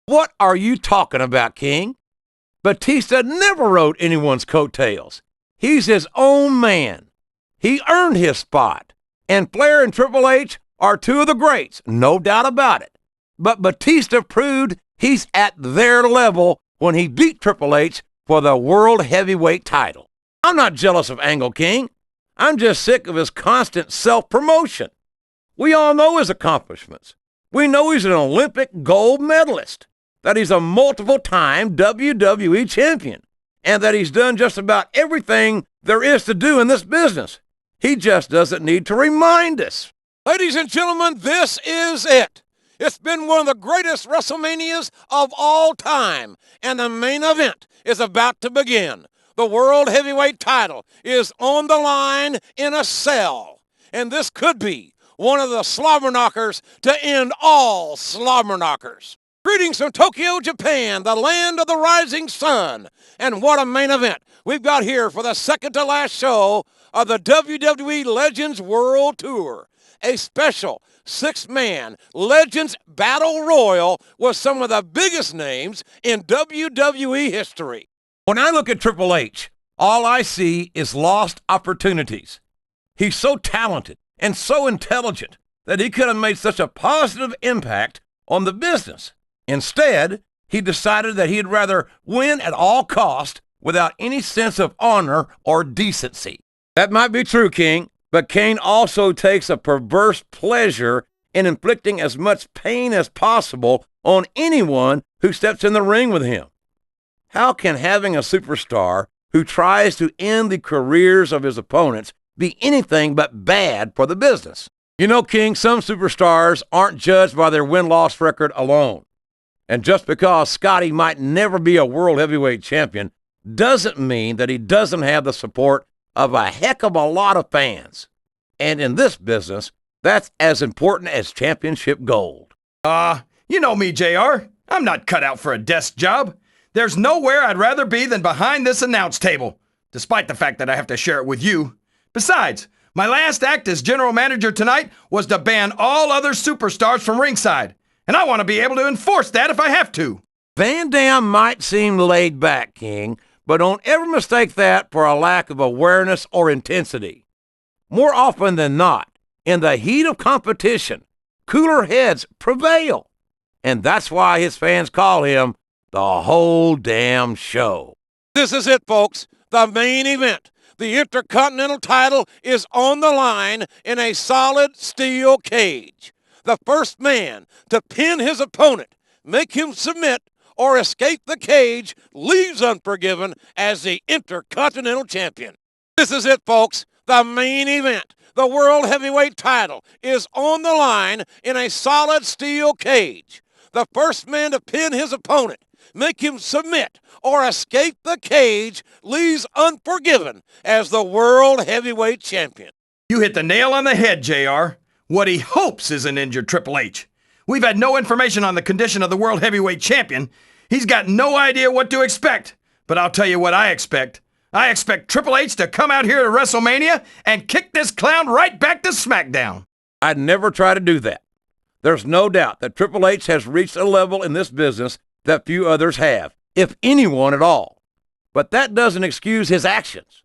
What are you talking about, King? Batista never rode anyone's coattails. He's his own man. He earned his spot. And Flair and Triple H are two of the greats, no doubt about it. But Batista proved he's at their level when he beat Triple H for the World Heavyweight title. I'm not jealous of Angle King. I'm just sick of his constant self-promotion. We all know his accomplishments. We know he's an Olympic gold medalist, that he's a multiple-time WWE champion, and that he's done just about everything there is to do in this business. He just doesn't need to remind us. Ladies and gentlemen, this is it. It's been one of the greatest WrestleManias of all time, and the main event is about to begin. The World Heavyweight title is on the line in a cell, and this could be one of the slobber knockers to end all slobber knockers. Greetings from Tokyo, Japan, the land of the rising sun, and what a main event we've got here for the second to last show of the WWE Legends World Tour, a special six-man Legends Battle Royal with some of the biggest names in WWE history. When I look at Triple H, all I see is lost opportunities. He's so talented and so intelligent that he could have made such a positive impact on the business. Instead, he decided that he'd rather win at all cost without any sense of honor or decency. That might be true, King, but Kane also takes a perverse pleasure in inflicting as much pain as possible on anyone who steps in the ring with him. How can having a superstar who tries to end the careers of his opponents be anything but bad for the business? You know, King, some superstars aren't judged by their win-loss record alone. And just because Scotty might never be a world heavyweight champion doesn't mean that he doesn't have the support of a heck of a lot of fans. And in this business, that's as important as championship gold. You know me, JR. I'm not cut out for a desk job. There's nowhere I'd rather be than behind this announce table, despite the fact that I have to share it with you. Besides, my last act as general manager tonight was to ban all other superstars from ringside, and I want to be able to enforce that if I have to. Van Dam might seem laid back, King, but don't ever mistake that for a lack of awareness or intensity. More often than not, in the heat of competition, cooler heads prevail, and that's why his fans call him the whole damn show. This is it, folks. The main event. The Intercontinental title is on the line in a solid steel cage. The first man to pin his opponent, make him submit, or escape the cage leaves unforgiven as the Intercontinental Champion. This is it, folks. The main event. The World Heavyweight title is on the line in a solid steel cage. The first man to pin his opponent, make him submit, or escape the cage leaves unforgiven as the World Heavyweight Champion. You hit the nail on the head, JR. What he hopes is an injured Triple H. We've had no information on the condition of the World Heavyweight Champion. He's got no idea what to expect. But I'll tell you what I expect. I expect Triple H to come out here to WrestleMania and kick this clown right back to SmackDown. I'd never try to do that. There's no doubt that Triple H has reached a level in this business that few others have, if anyone at all. But that doesn't excuse his actions.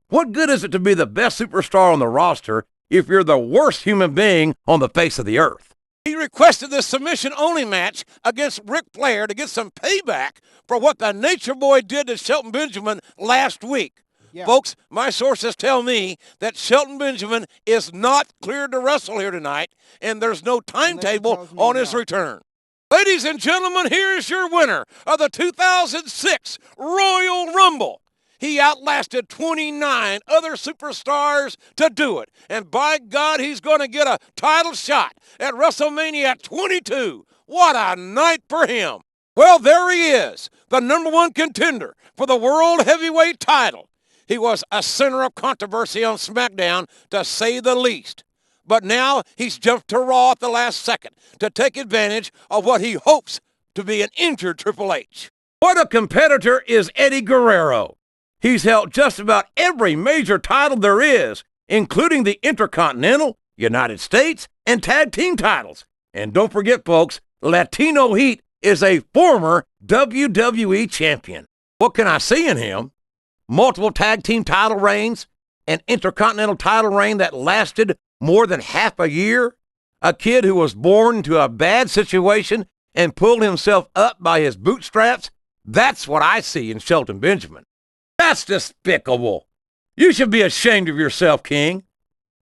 What good is it to be the best superstar on the roster if you're the worst human being on the face of the earth? He requested this submission-only match against Ric Flair to get some payback for what the Nature Boy did to Shelton Benjamin last week. Yeah. Folks, my sources tell me that Shelton Benjamin is not cleared to wrestle here tonight, and there's no timetable on his return. Ladies and gentlemen, here's your winner of the 2006 Royal Rumble. He outlasted 29 other superstars to do it. And by God, he's going to get a title shot at WrestleMania 22. What a night for him. Well, there he is, the number one contender for the World Heavyweight title. He was a center of controversy on SmackDown, to say the least. But now he's jumped to Raw at the last second to take advantage of what he hopes to be an injured Triple H. What a competitor is Eddie Guerrero. He's held just about every major title there is, including the Intercontinental, United States, and Tag Team titles. And don't forget, folks, Latino Heat is a former WWE champion. What can I see in him? Multiple tag team title reigns, an intercontinental title reign that lasted more than half a year, a kid who was born into a bad situation and pulled himself up by his bootstraps. That's what I see in Shelton Benjamin. That's despicable. You should be ashamed of yourself, King.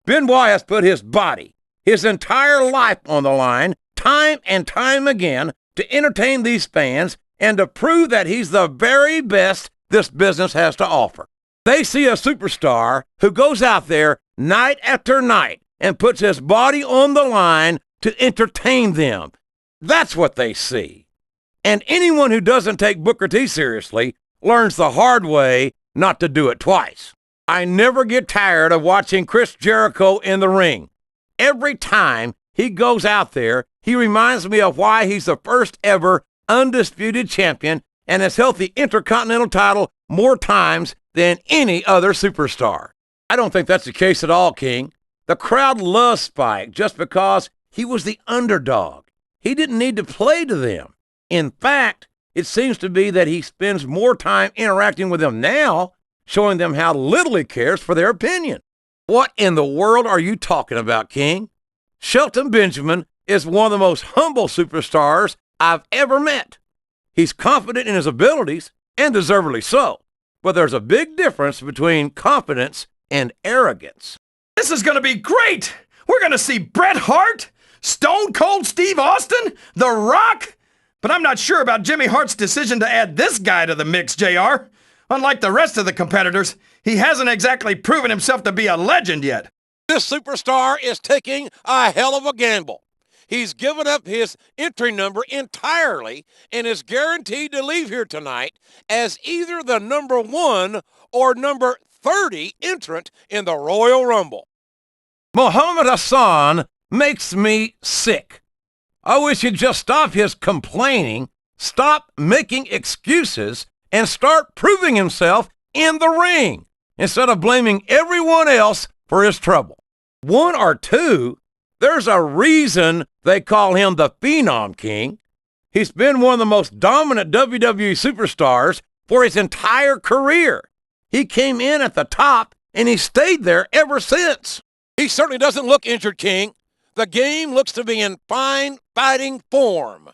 Benoit has put his body, his entire life on the line, time and time again, to entertain these fans and to prove that he's the very best this business has to offer. They see a superstar who goes out there night after night and puts his body on the line to entertain them. That's what they see. And anyone who doesn't take Booker T seriously learns the hard way not to do it twice. I never get tired of watching Chris Jericho in the ring. Every time he goes out there, he reminds me of why he's the first ever undisputed champion and has held the Intercontinental title more times than any other superstar. I don't think that's the case at all, King. The crowd loves Spike just because he was the underdog. He didn't need to play to them. In fact, it seems to be that he spends more time interacting with them now, showing them how little he cares for their opinion. What in the world are you talking about, King? Shelton Benjamin is one of the most humble superstars I've ever met. He's confident in his abilities, and deservedly so. But there's a big difference between confidence and arrogance. This is going to be great! We're going to see Bret Hart, Stone Cold Steve Austin, The Rock. But I'm not sure about Jimmy Hart's decision to add this guy to the mix, JR. Unlike the rest of the competitors, he hasn't exactly proven himself to be a legend yet. This superstar is taking a hell of a gamble. He's given up his entry number entirely and is guaranteed to leave here tonight as either the number 1 or number 30 entrant in the Royal Rumble. Muhammad Hassan makes me sick. I wish he'd just stop his complaining, stop making excuses, and start proving himself in the ring instead of blaming everyone else for his trouble. 1 or 2, there's a reason they call him the Phenom King. He's been one of the most dominant WWE superstars for his entire career. He came in at the top, and he stayed there ever since. He certainly doesn't look injured, King. The game looks to be in fine fighting form.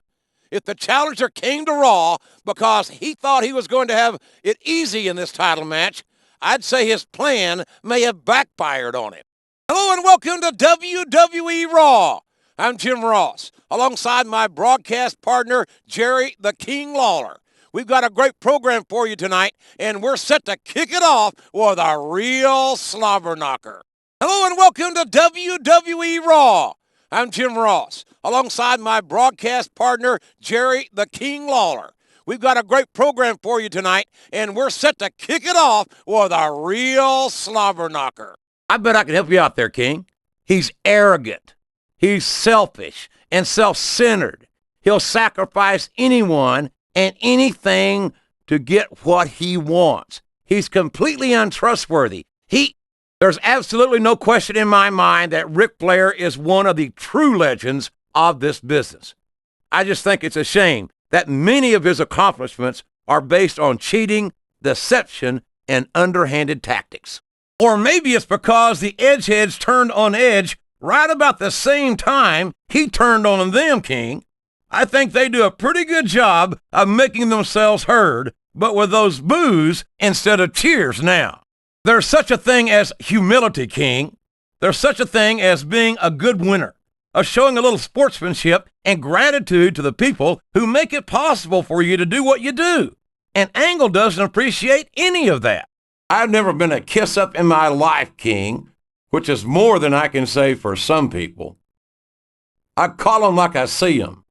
If the challenger came to Raw because he thought he was going to have it easy in this title match, I'd say his plan may have backfired on him. Hello and welcome to WWE Raw. I'm Jim Ross, alongside my broadcast partner, Jerry the King Lawler. We've got a great program for you tonight, and we're set to kick it off with a real slobber knocker. Hello and welcome to WWE Raw. I'm Jim Ross, alongside my broadcast partner, Jerry the King Lawler. We've got a great program for you tonight, and we're set to kick it off with a real slobber knocker. I bet I can help you out there, King. He's arrogant. He's selfish and self-centered. He'll sacrifice anyone and anything to get what he wants. He's completely untrustworthy. There's absolutely no question in my mind that Ric Flair is one of the true legends of this business. I just think it's a shame that many of his accomplishments are based on cheating, deception, and underhanded tactics. Or maybe it's because the Edgeheads turned on Edge right about the same time he turned on them, King. I think they do a pretty good job of making themselves heard, but with those boos instead of cheers now. There's such a thing as humility, King. There's such a thing as being a good winner, of showing a little sportsmanship and gratitude to the people who make it possible for you to do what you do. And Angle doesn't appreciate any of that. I've never been a kiss-up in my life, King, which is more than I can say for some people. I call them like I see them,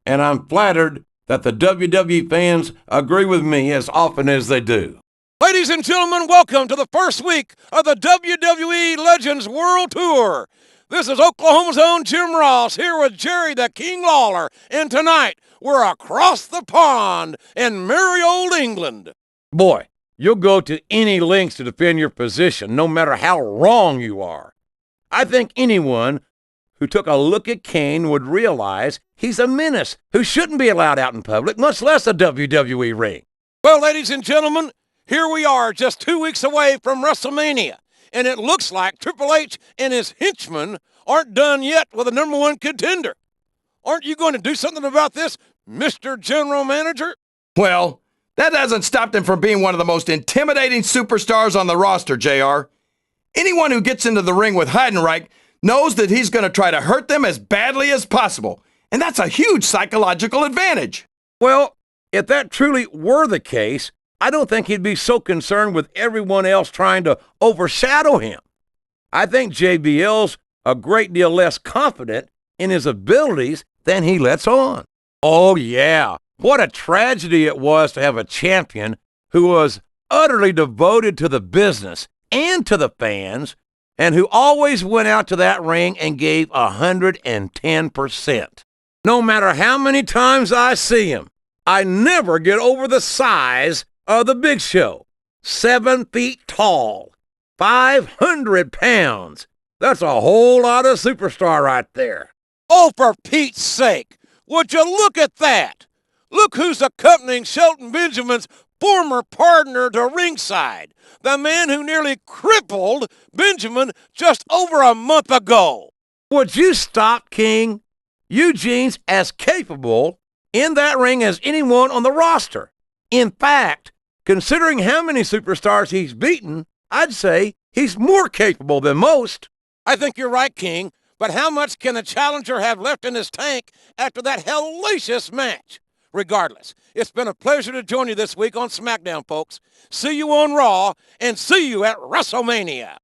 and I'm flattered that the WWE fans agree with me as often as they do. Ladies and gentlemen, welcome to the first week of the WWE Legends World Tour. This is Oklahoma's own Jim Ross here with Jerry the King Lawler, and tonight we're across the pond in merry old England. Boy, you'll go to any lengths to defend your position, no matter how wrong you are. I think anyone who took a look at Kane would realize he's a menace who shouldn't be allowed out in public, much less a WWE ring. Well, ladies and gentlemen, here we are just 2 weeks away from WrestleMania, and it looks like Triple H and his henchmen aren't done yet with the number one contender. Aren't you going to do something about this, Mr. General Manager? Well, that hasn't stopped him from being one of the most intimidating superstars on the roster, JR. Anyone who gets into the ring with Heidenreich knows that he's going to try to hurt them as badly as possible, and that's a huge psychological advantage. Well, if that truly were the case, I don't think he'd be so concerned with everyone else trying to overshadow him. I think JBL's a great deal less confident in his abilities than he lets on. Oh, yeah. What a tragedy it was to have a champion who was utterly devoted to the business and to the fans, and who always went out to that ring and gave 110%. No matter how many times I see him, I never get over the size of the Big Show. 7 feet tall, 500 pounds. That's a whole lot of superstar right there. Oh, for Pete's sake, would you look at that? Look who's accompanying Shelton Benjamin's former partner to ringside, the man who nearly crippled Benjamin just over a month ago. Would you stop, King? Eugene's as capable in that ring as anyone on the roster. In fact, considering how many superstars he's beaten, I'd say he's more capable than most. I think you're right, King, but how much can the challenger have left in his tank after that hellacious match? Regardless, it's been a pleasure to join you this week on SmackDown, folks. See you on Raw, and see you at WrestleMania.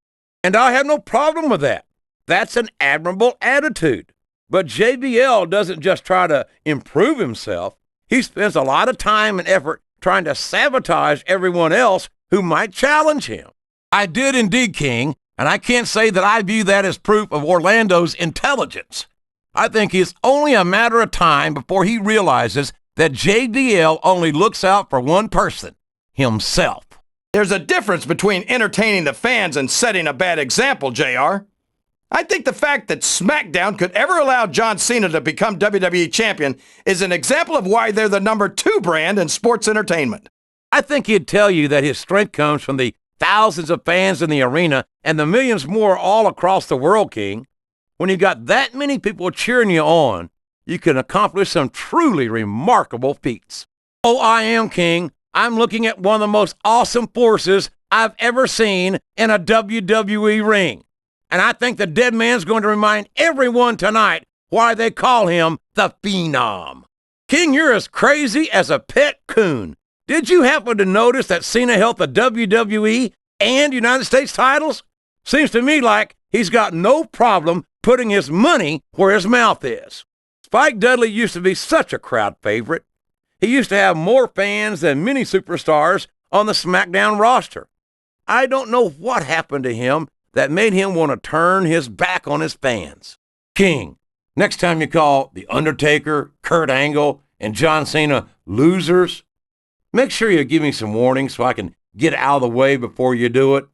And I have no problem with that. That's an admirable attitude. But JBL doesn't just try to improve himself. He spends a lot of time and effort trying to sabotage everyone else who might challenge him. I did indeed, King, and I can't say that I view that as proof of Orlando's intelligence. I think it's only a matter of time before he realizes that JBL only looks out for one person, himself. There's a difference between entertaining the fans and setting a bad example, JR. I think the fact that SmackDown could ever allow John Cena to become WWE champion is an example of why they're the number 2 brand in sports entertainment. I think he'd tell you that his strength comes from the thousands of fans in the arena and the millions more all across the world, King. When you've got that many people cheering you on, you can accomplish some truly remarkable feats. Oh, I am, King. I'm looking at one of the most awesome forces I've ever seen in a WWE ring. And I think the dead man's going to remind everyone tonight why they call him the Phenom. King, you're as crazy as a pet coon. Did you happen to notice that Cena held the WWE and United States titles? Seems to me like he's got no problem putting his money where his mouth is. Spike Dudley used to be such a crowd favorite. He used to have more fans than many superstars on the SmackDown roster. I don't know what happened to him that made him want to turn his back on his fans. King, next time you call The Undertaker, Kurt Angle, and John Cena losers, make sure you give me some warning so I can get out of the way before you do it.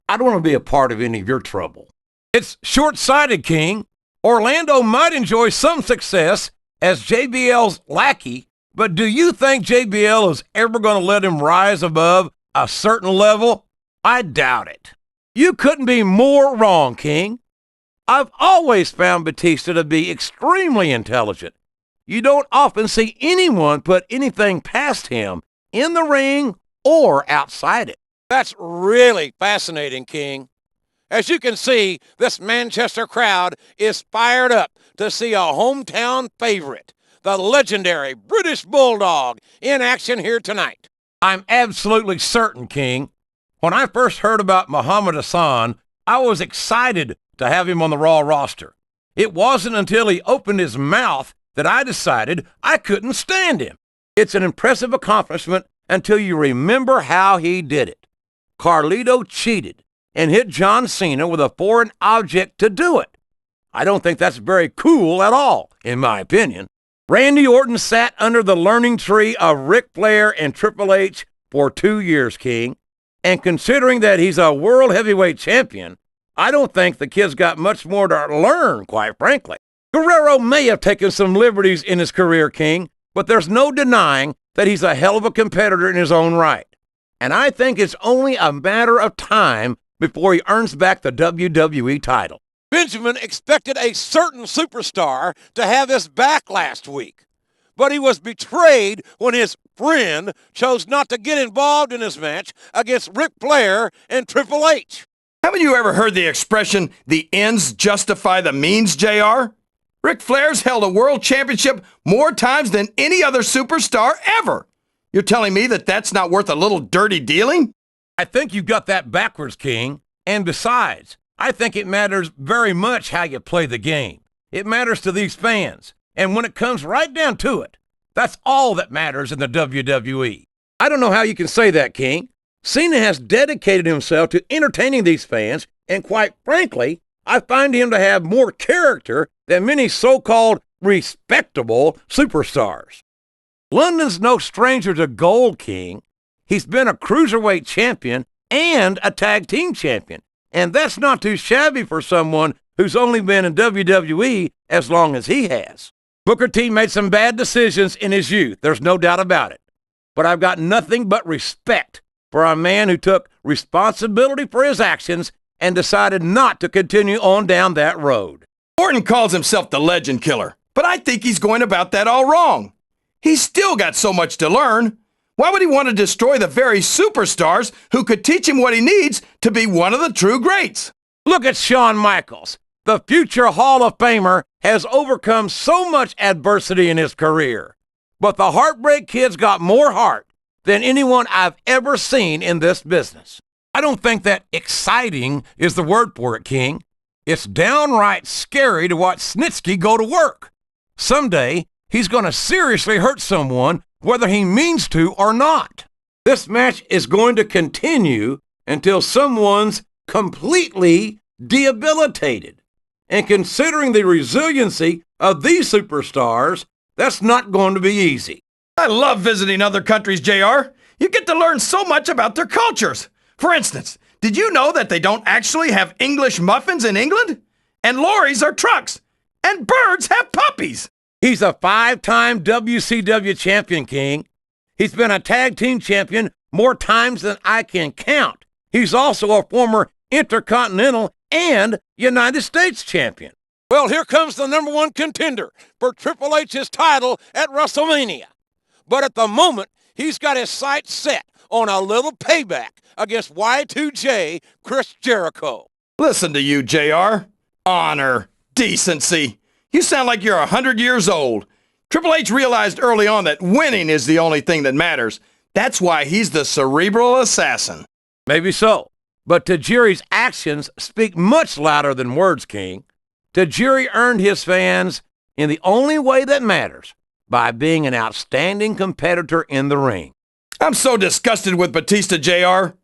I don't want to be a part of any of your trouble. It's short-sighted, King. Orlando might enjoy some success as JBL's lackey, but do you think JBL is ever going to let him rise above a certain level? I doubt it. You couldn't be more wrong, King. I've always found Batista to be extremely intelligent. You don't often see anyone put anything past him in the ring or outside it. That's really fascinating, King. As you can see, this Manchester crowd is fired up to see a hometown favorite, the legendary British Bulldog, in action here tonight. I'm absolutely certain, King. When I first heard about Muhammad Hassan, I was excited to have him on the Raw roster. It wasn't until he opened his mouth that I decided I couldn't stand him. It's an impressive accomplishment until you remember how he did it. Carlito cheated and hit John Cena with a foreign object to do it. I don't think that's very cool at all, in my opinion. Randy Orton sat under the learning tree of Ric Flair and Triple H for 2 years, King. And considering that he's a world heavyweight champion, I don't think the kid's got much more to learn, quite frankly. Guerrero may have taken some liberties in his career, King, but there's no denying that he's a hell of a competitor in his own right. And I think it's only a matter of time before he earns back the WWE title. Benjamin expected a certain superstar to have his back last week, but he was betrayed when his friend chose not to get involved in his match against Ric Flair and Triple H. Haven't you ever heard the expression, the ends justify the means, JR? Ric Flair's held a world championship more times than any other superstar ever. You're telling me that that's not worth a little dirty dealing? I think you've got that backwards, King. And besides, I think it matters very much how you play the game. It matters to these fans. And when it comes right down to it, that's all that matters in the WWE. I don't know how you can say that, King. Cena has dedicated himself to entertaining these fans, and quite frankly, I find him to have more character than many so-called respectable superstars. London's no stranger to gold, King. He's been a cruiserweight champion and a tag team champion, and that's not too shabby for someone who's only been in WWE as long as he has. Booker T made some bad decisions in his youth, there's no doubt about it. But I've got nothing but respect for a man who took responsibility for his actions and decided not to continue on down that road. Orton calls himself the legend killer, but I think he's going about that all wrong. He's still got so much to learn. Why would he want to destroy the very superstars who could teach him what he needs to be one of the true greats? Look at Shawn Michaels. The future Hall of Famer has overcome so much adversity in his career. But the Heartbreak Kid's got more heart than anyone I've ever seen in this business. I don't think that exciting is the word for it, King. It's downright scary to watch Snitsky go to work. Someday, he's going to seriously hurt someone, whether he means to or not. This match is going to continue until someone's completely debilitated. And considering the resiliency of these superstars, that's not going to be easy. I love visiting other countries, JR. You get to learn so much about their cultures. For instance, did you know that they don't actually have English muffins in England? And lorries are trucks. And birds have puppies. He's a 5-time WCW champion, King. He's been a tag team champion more times than I can count. He's also a former Intercontinental and United States champion. Well, here comes the number one contender for Triple H's title at WrestleMania. But at the moment, he's got his sights set on a little payback against Y2J Chris Jericho. Listen to you, JR. Honor, decency. You sound like you're 100 years old. Triple H realized early on that winning is the only thing that matters. That's why he's the cerebral assassin. Maybe so. But Tajiri's actions speak much louder than words, King. Tajiri earned his fans in the only way that matters, by being an outstanding competitor in the ring. I'm so disgusted with Batista, JR.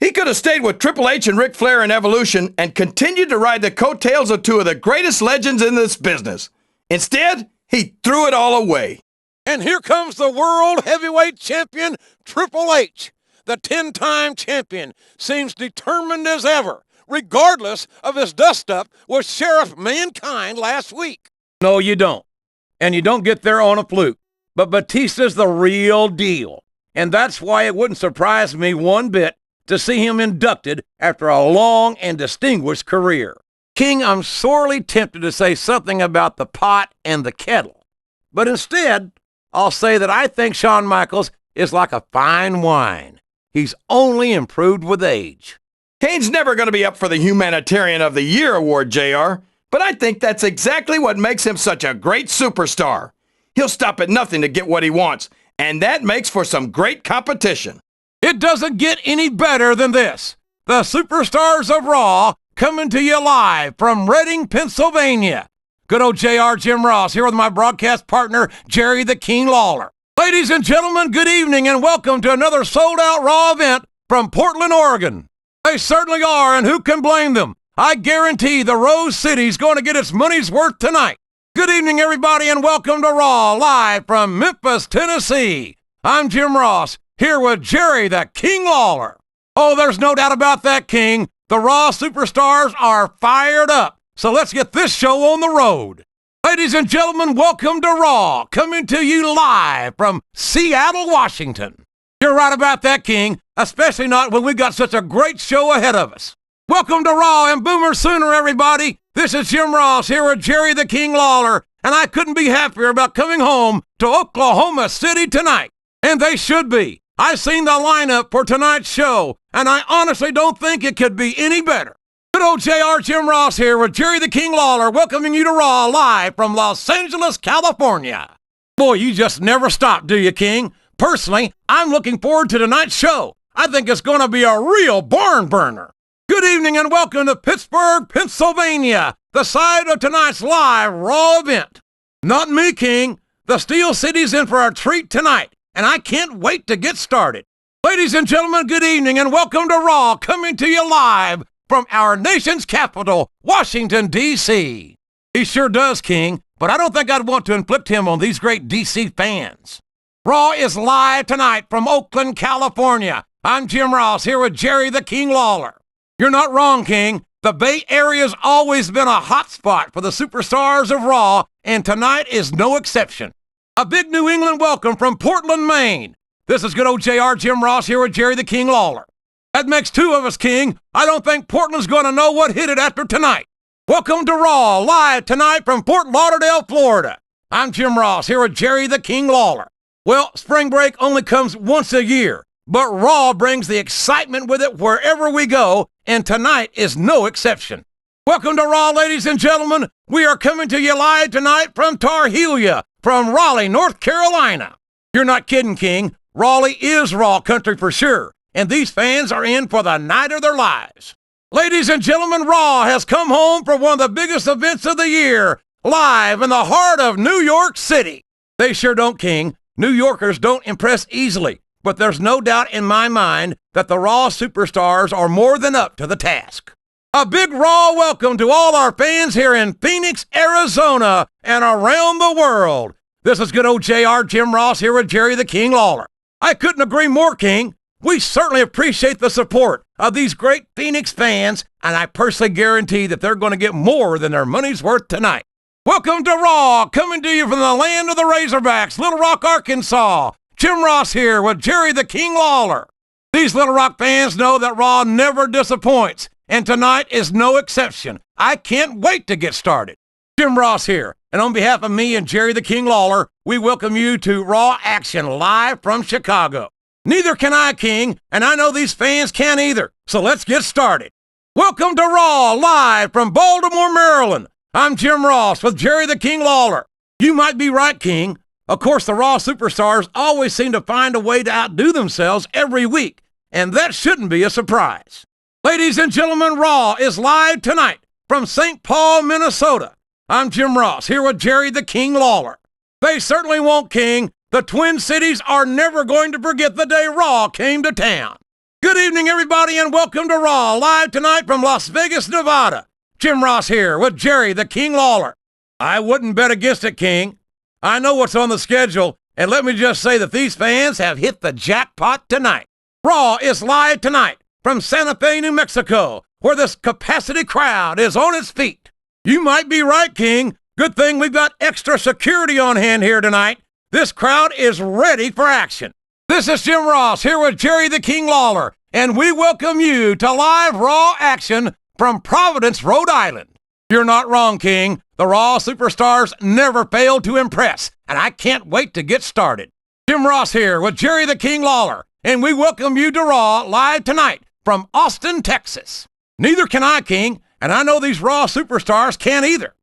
He could have stayed with Triple H and Ric Flair in Evolution and continued to ride the coattails of two of the greatest legends in this business. Instead, he threw it all away. And here comes the World Heavyweight Champion, Triple H. The 10-time champion seems determined as ever, regardless of his dust-up with Sheriff Mankind last week. No, you don't. And you don't get there on a fluke. But Batista's the real deal. And that's why it wouldn't surprise me one bit to see him inducted after a long and distinguished career. King, I'm sorely tempted to say something about the pot and the kettle. But instead, I'll say that I think Shawn Michaels is like a fine wine. He's only improved with age. Kane's never going to be up for the Humanitarian of the Year award, JR, but I think that's exactly what makes him such a great superstar. He'll stop at nothing to get what he wants, and that makes for some great competition. It doesn't get any better than this. The Superstars of Raw coming to you live from Reading, Pennsylvania. Good old JR Jim Ross here with my broadcast partner, Jerry the King Lawler. Ladies and gentlemen, good evening and welcome to another sold-out Raw event from Portland, Oregon. They certainly are, and who can blame them? I guarantee the Rose City's going to get its money's worth tonight. Good evening, everybody, and welcome to Raw, live from Memphis, Tennessee. I'm Jim Ross, here with Jerry the King Lawler. Oh, there's no doubt about that, King. The Raw superstars are fired up, so let's get this show on the road. Ladies and gentlemen, welcome to Raw, coming to you live from Seattle, Washington. You're right about that, King, especially not when we got such a great show ahead of us. Welcome to Raw and Boomer Sooner, everybody. This is Jim Ross here with Jerry the King Lawler, and I couldn't be happier about coming home to Oklahoma City tonight. And they should be. I've seen the lineup for tonight's show, and I honestly don't think it could be any better. Good old JR Jim Ross here with Jerry the King Lawler, welcoming you to Raw live from Los Angeles, California. Boy, you just never stop, do you, King? Personally, I'm looking forward to tonight's show. I think it's going to be a real barn burner. Good evening and welcome to Pittsburgh, Pennsylvania, the site of tonight's live Raw event. Not me, King. The Steel City's in for a treat tonight, and I can't wait to get started. Ladies and gentlemen, good evening and welcome to Raw, coming to you live from our nation's capital, Washington, D.C. He sure does, King, but I don't think I'd want to inflict him on these great D.C. fans. Raw is live tonight from Oakland, California. I'm Jim Ross here with Jerry the King Lawler. You're not wrong, King. The Bay Area's always been a hot spot for the superstars of Raw, and tonight is no exception. A big New England welcome from Portland, Maine. This is good old JR Jim Ross here with Jerry the King Lawler. That makes two of us, King. I don't think Portland's going to know what hit it after tonight. Welcome to Raw, live tonight from Fort Lauderdale, Florida. I'm Jim Ross here with Jerry the King Lawler. Well, spring break only comes once a year, but Raw brings the excitement with it wherever we go, and tonight is no exception. Welcome to Raw, ladies and gentlemen. We are coming to you live tonight from Tar Helia, from Raleigh, North Carolina. You're not kidding, King. Raleigh is Raw country for sure, and these fans are in for the night of their lives. Ladies and gentlemen, Raw has come home for one of the biggest events of the year, live in the heart of New York City. They sure don't, King. New Yorkers don't impress easily, but there's no doubt in my mind that the Raw superstars are more than up to the task. A big Raw welcome to all our fans here in Phoenix, Arizona, and around the world. This is good old JR Jim Ross here with Jerry the King Lawler. I couldn't agree more, King. We certainly appreciate the support of these great Phoenix fans, and I personally guarantee that they're going to get more than their money's worth tonight. Welcome to Raw, coming to you from the land of the Razorbacks, Little Rock, Arkansas. Jim Ross here with Jerry the King Lawler. These Little Rock fans know that Raw never disappoints, and tonight is no exception. I can't wait to get started. Jim Ross here, and on behalf of me and Jerry the King Lawler, we welcome you to Raw Action live from Chicago. Neither can I, King, and I know these fans can't either, so let's get started. Welcome to Raw live from Baltimore, Maryland. I'm Jim Ross with Jerry the King Lawler. You might be right, King. Of course, the Raw superstars always seem to find a way to outdo themselves every week, and that shouldn't be a surprise. Ladies and gentlemen, Raw is live tonight from St. Paul, Minnesota. I'm Jim Ross here with Jerry the King Lawler. They certainly won't, King. The Twin Cities are never going to forget the day Raw came to town. Good evening, everybody, and welcome to Raw live tonight from Las Vegas, Nevada. Jim Ross here with Jerry the King Lawler. I wouldn't bet against it, King. I know what's on the schedule, and let me just say that these fans have hit the jackpot tonight. Raw is live tonight from Santa Fe, New Mexico, where this capacity crowd is on its feet. You might be right, King. Good thing we've got extra security on hand here tonight. This crowd is ready for action. This is Jim Ross here with Jerry the King Lawler, and we welcome you to live Raw Action from Providence, Rhode Island. You're not wrong, King. The Raw superstars never fail to impress, and I can't wait to get started. Jim Ross here with Jerry the King Lawler, and we welcome you to Raw live tonight from Austin, Texas. Neither can I, King, and I know these Raw superstars can't either.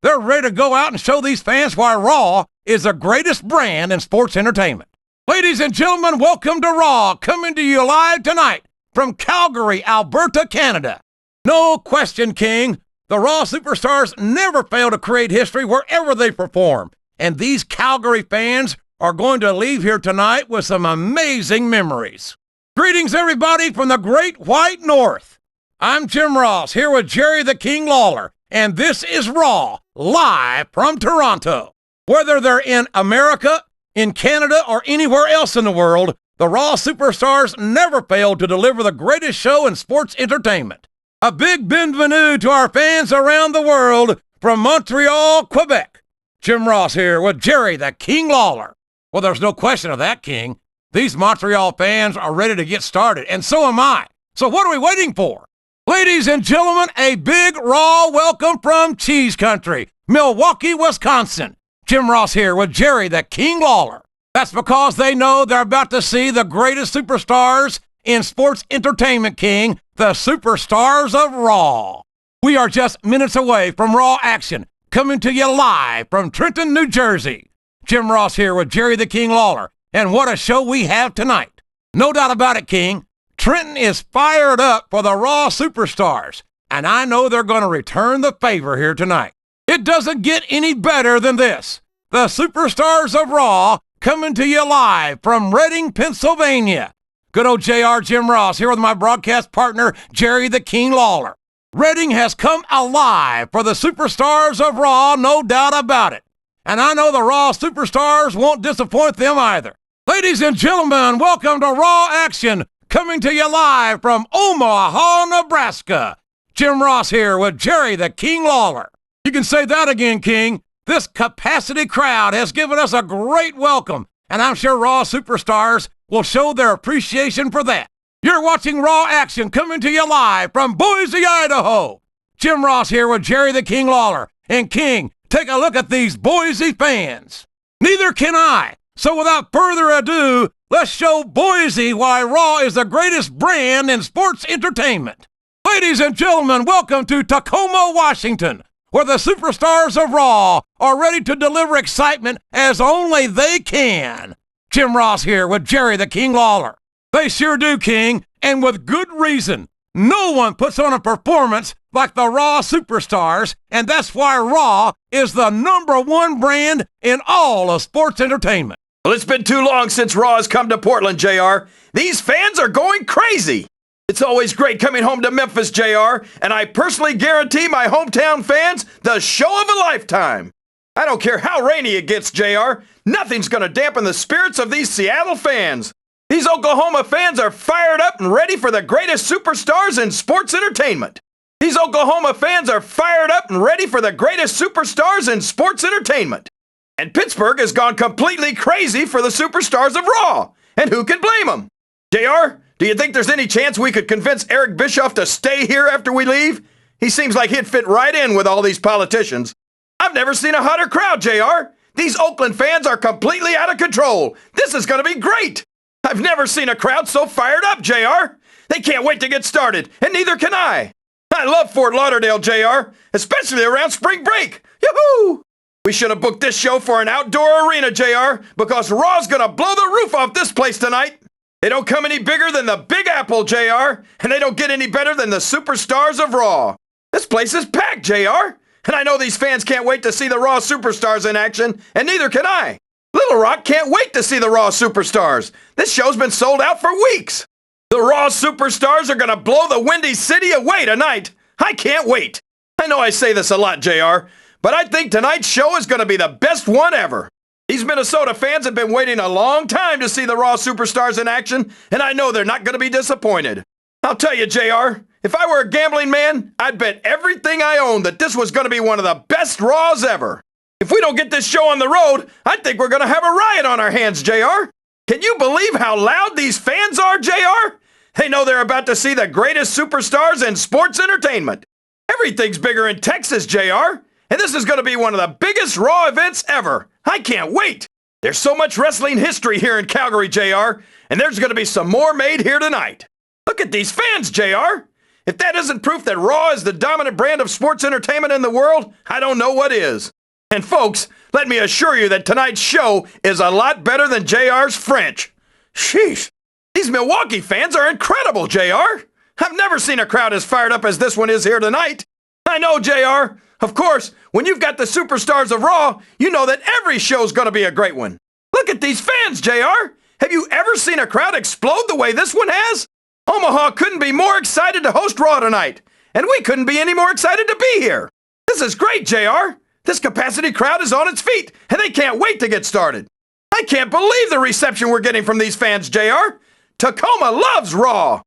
They're ready to go out and show these fans why Raw is the greatest brand in sports entertainment. Ladies and gentlemen, welcome to Raw, coming to you live tonight from Calgary, Alberta, Canada. No question, King, the Raw superstars never fail to create history wherever they perform, and these Calgary fans are going to leave here tonight with some amazing memories. Greetings, everybody, from the Great White North. I'm Jim Ross, here with Jerry the King Lawler, and this is Raw, live from Toronto. Whether they're in America, in Canada, or anywhere else in the world, the Raw superstars never fail to deliver the greatest show in sports entertainment. A big bienvenue to our fans around the world from Montreal, Quebec. Jim Ross here with Jerry the King Lawler. Well, there's no question of that, King. These Montreal fans are ready to get started, and so am I. So what are we waiting for? Ladies and gentlemen, a big raw welcome from Cheese Country, Milwaukee, Wisconsin. Jim Ross here with Jerry the King Lawler. That's because they know they're about to see the greatest superstars in sports entertainment, King, the superstars of Raw. We are just minutes away from Raw action, coming to you live from Trenton, New Jersey. Jim Ross here with Jerry the King Lawler, and what a show we have tonight. No doubt about it, King. Trenton is fired up for the Raw superstars, and I know they're going to return the favor here tonight. It doesn't get any better than this. The superstars of Raw coming to you live from Reading, Pennsylvania. Good old JR Jim Ross here with my broadcast partner, Jerry the King Lawler. Reading has come alive for the superstars of Raw, no doubt about it. And I know the Raw superstars won't disappoint them either. Ladies and gentlemen, welcome to Raw Action, coming to you live from Omaha, Nebraska. Jim Ross here with Jerry the King Lawler. You can say that again, King. This capacity crowd has given us a great welcome, and I'm sure Raw superstars will show their appreciation for that. You're watching Raw Action coming to you live from Boise, Idaho. Jim Ross here with Jerry the King Lawler. And King, take a look at these Boise fans. Neither can I. So without further ado, let's show Boise why Raw is the greatest brand in sports entertainment. Ladies and gentlemen, welcome to Tacoma, Washington, where the superstars of Raw are ready to deliver excitement as only they can. Jim Ross here with Jerry the King Lawler. They sure do, King, and with good reason. No one puts on a performance like the Raw superstars, and that's why Raw is the #1 brand in all of sports entertainment. Well, it's been too long since Raw has come to Portland, JR. These fans are going crazy. It's always great coming home to Memphis, JR, and I personally guarantee my hometown fans the show of a lifetime. I don't care how rainy it gets, JR. Nothing's going to dampen the spirits of these Seattle fans. These Oklahoma fans are fired up and ready for the greatest superstars in sports entertainment. These Oklahoma fans are fired up and ready for the greatest superstars in sports entertainment. And Pittsburgh has gone completely crazy for the superstars of Raw. And who can blame them? JR, do you think there's any chance we could convince Eric Bischoff to stay here after we leave? He seems like he'd fit right in with all these politicians. I've never seen a hotter crowd, JR. These Oakland fans are completely out of control. This is going to be great. I've never seen a crowd so fired up, JR. They can't wait to get started, and neither can I. I love Fort Lauderdale, JR, especially around spring break. Yoo-hoo! We should have booked this show for an outdoor arena, JR, because Raw's going to blow the roof off this place tonight. They don't come any bigger than the Big Apple, JR, and they don't get any better than the superstars of Raw. This place is packed, JR, and I know these fans can't wait to see the Raw superstars in action, and neither can I. Little Rock can't wait to see the Raw superstars. This show's been sold out for weeks. The Raw superstars are going to blow the Windy City away tonight. I can't wait. I know I say this a lot, JR, but I think tonight's show is going to be the best one ever. These Minnesota fans have been waiting a long time to see the Raw superstars in action, and I know they're not going to be disappointed. I'll tell you, JR, if I were a gambling man, I'd bet everything I own that this was going to be one of the best Raws ever. If we don't get this show on the road, I think we're going to have a riot on our hands, JR. Can you believe how loud these fans are, JR? They know they're about to see the greatest superstars in sports entertainment. Everything's bigger in Texas, JR, and this is going to be one of the biggest Raw events ever. I can't wait. There's so much wrestling history here in Calgary, JR, and there's going to be some more made here tonight. Look at these fans, JR. If that isn't proof that Raw is the dominant brand of sports entertainment in the world, I don't know what is. And folks, let me assure you that tonight's show is a lot better than JR's French. Sheesh. These Milwaukee fans are incredible, JR. I've never seen a crowd as fired up as this one is here tonight. I know, JR. Of course, when you've got the superstars of Raw, you know that every show's going to be a great one. Look at these fans, JR. Have you ever seen a crowd explode the way this one has? Omaha couldn't be more excited to host Raw tonight, and we couldn't be any more excited to be here. This is great, JR. This capacity crowd is on its feet, and they can't wait to get started. I can't believe the reception we're getting from these fans, JR. Tacoma loves Raw.